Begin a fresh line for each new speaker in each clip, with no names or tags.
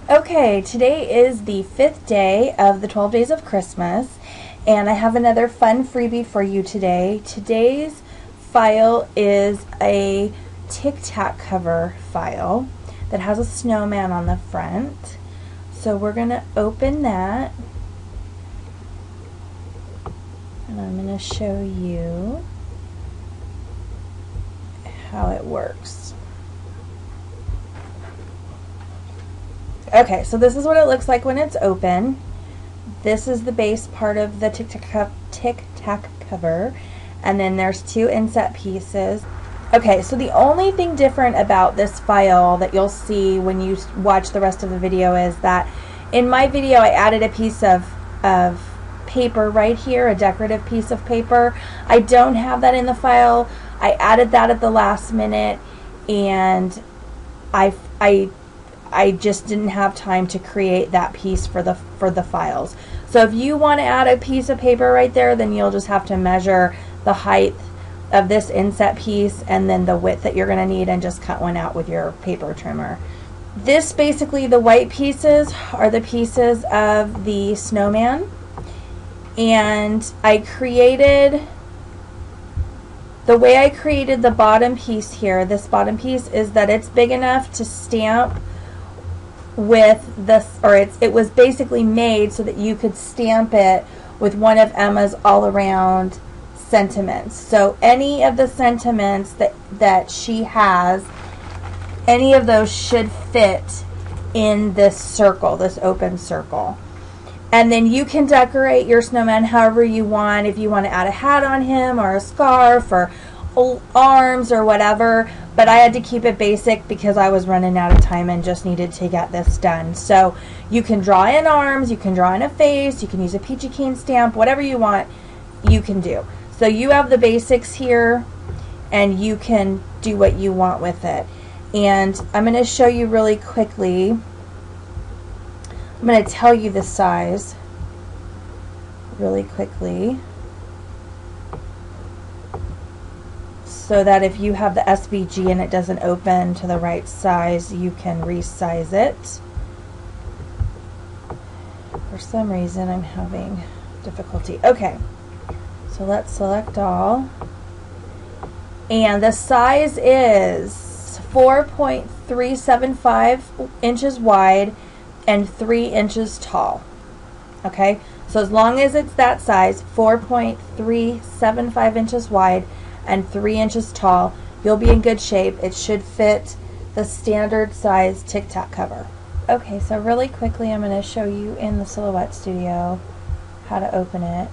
Okay, today is the 5th day of the 12 days of Christmas, and I have another fun freebie for you today. Today's file is a Tic Tac cover file that has a snowman on the front. So we're going to open that, and I'm going to show you how it works. Okay, so this is what it looks like when it's open. This is the base part of the Tic Tac cover, and then there's two inset pieces. Okay, so the only thing different about this file that you'll see when you watch the rest of the video is that in my video I added a piece of paper right here, a decorative piece of paper. I don't have that in the file. I added that at the last minute, and I just didn't have time to create that piece for the files. So if you want to add a piece of paper right there, then you'll just have to measure the height of this inset piece and then the width that you're going to need, and just cut one out with your paper trimmer. This basically, the white pieces are the pieces of the snowman, and the way I created the bottom piece here, this bottom piece, is that it's big enough to stamp with this, or it was basically made so that you could stamp it with one of Emma's all around sentiments. So any of the sentiments that she has, any of those should fit in this circle, this open circle. And then you can decorate your snowman however you want. If you want to add a hat on him, or a scarf, or arms, or whatever. But I had to keep it basic because I was running out of time and just needed to get this done. So you can draw in arms, you can draw in a face, you can use a peachy keen stamp, whatever you want, you can do. So you have the basics here, and you can do what you want with it. And I'm going to show you really quickly. I'm going to tell you the size really quickly, so that if you have the SVG and it doesn't open to the right size, you can resize it. For some reason I'm having difficulty. Okay, so let's select all, and the size is 4.375 inches wide and 3 inches tall. Okay, so as long as it's that size, 4.375 inches wide and 3 inches tall, you'll be in good shape. It should fit the standard size Tic Tac cover. Okay, so really quickly I'm going to show you in the Silhouette Studio how to open it.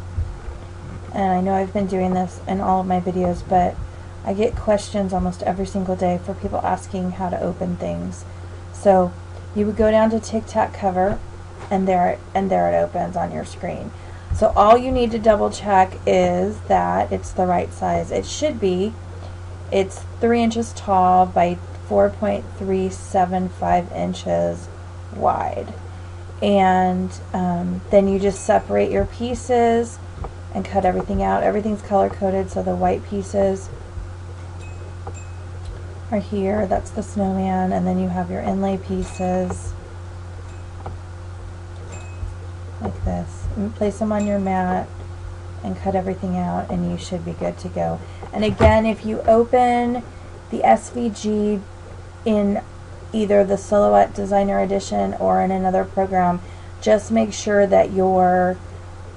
And I know I've been doing this in all of my videos, but I get questions almost every single day for people asking how to open things. So you would go down to Tic Tac cover, and there it opens on your screen. So all you need to double check is that it's the right size. It should be. It's 3 inches tall by 4.375 inches wide. And then you just separate your pieces and cut everything out. Everything's color coded, so the white pieces are here. That's the snowman, and then you have your inlay pieces like this. And place them on your mat and cut everything out, and you should be good to go. And again, if you open the SVG in either the Silhouette Designer Edition or in another program, just make sure that your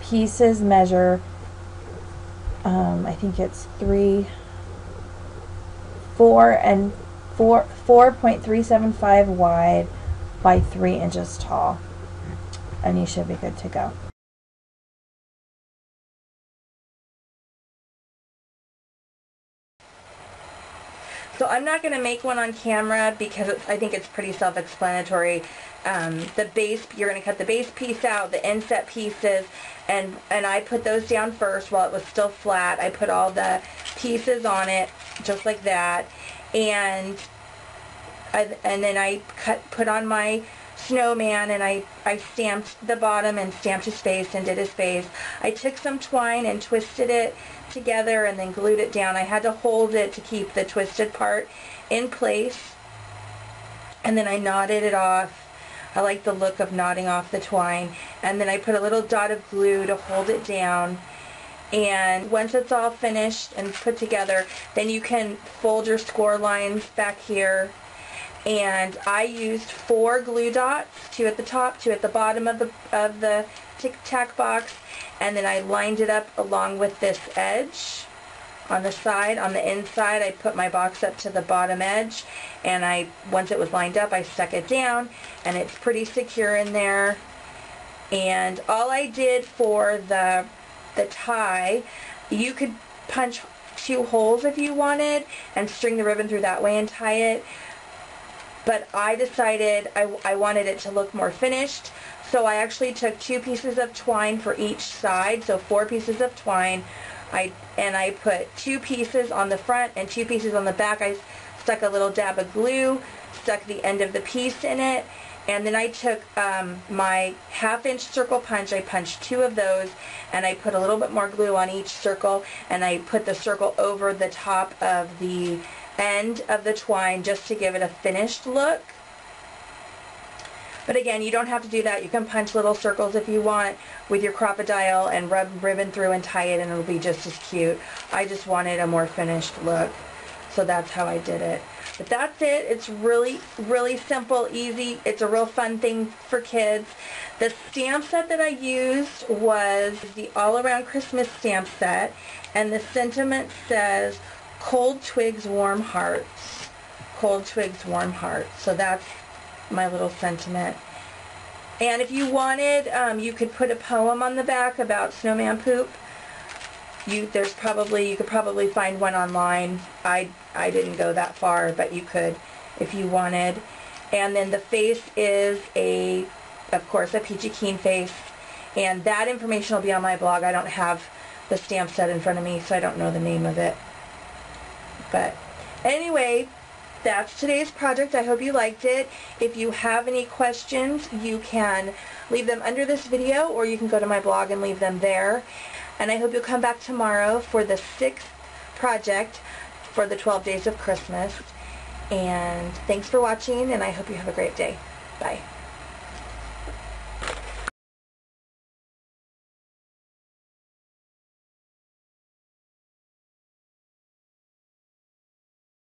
pieces measure, I think it's 4.375 wide by 3 inches tall, and you should be good to go. So I'm not going to make one on camera because I think it's pretty self-explanatory. The base, you're going to cut the base piece out, the inset pieces, and I put those down first while it was still flat. I put all the pieces on it just like that, and then I put on my snowman, and I stamped the bottom and stamped his face and did his face. I took some twine and twisted it together and then glued it down. I had to hold it to keep the twisted part in place, and then I knotted it off I like the look of knotting off the twine. And then I put a little dot of glue to hold it down. And once it's all finished and put together, then you can fold your score lines back here. And I used 4 glue dots, 2 at the top, 2 at the bottom of the Tic Tac box, and then I lined it up along with this edge on the side. On the inside, I put my box up to the bottom edge, and once it was lined up, I stuck it down, and it's pretty secure in there. And all I did for the tie, you could punch 2 holes if you wanted and string the ribbon through that way and tie it. But I decided I wanted it to look more finished, so I actually took 2 pieces of twine for each side, so 4 pieces of twine. I put 2 pieces on the front and 2 pieces on the back. I stuck a little dab of glue, stuck the end of the piece in it, and then I took my 1/2-inch circle punch. I punched 2 of those, and I put a little bit more glue on each circle, and I put the circle over the top of the end of the twine just to give it a finished look. But again, you don't have to do that. You can punch little circles if you want with your crocodile and rub ribbon through and tie it, and it'll be just as cute. I just wanted a more finished look, so that's how I did it. But that's it. It's really, really simple, easy. It's a real fun thing for kids. The stamp set that I used was the All Around Christmas stamp set, and the sentiment says, "Cold twigs, warm hearts." Cold twigs, warm hearts. So that's my little sentiment. And if you wanted, you could put a poem on the back about snowman poop. You could probably find one online. I didn't go that far, but you could if you wanted. And then the face is of course, a peachy keen face. And that information will be on my blog. I don't have the stamp set in front of me, so I don't know the name of it. But anyway, that's today's project. I hope you liked it. If you have any questions, you can leave them under this video, or you can go to my blog and leave them there. And I hope you'll come back tomorrow for the 6th project for the 12 Days of Christmas. And thanks for watching, and I hope you have a great day. Bye.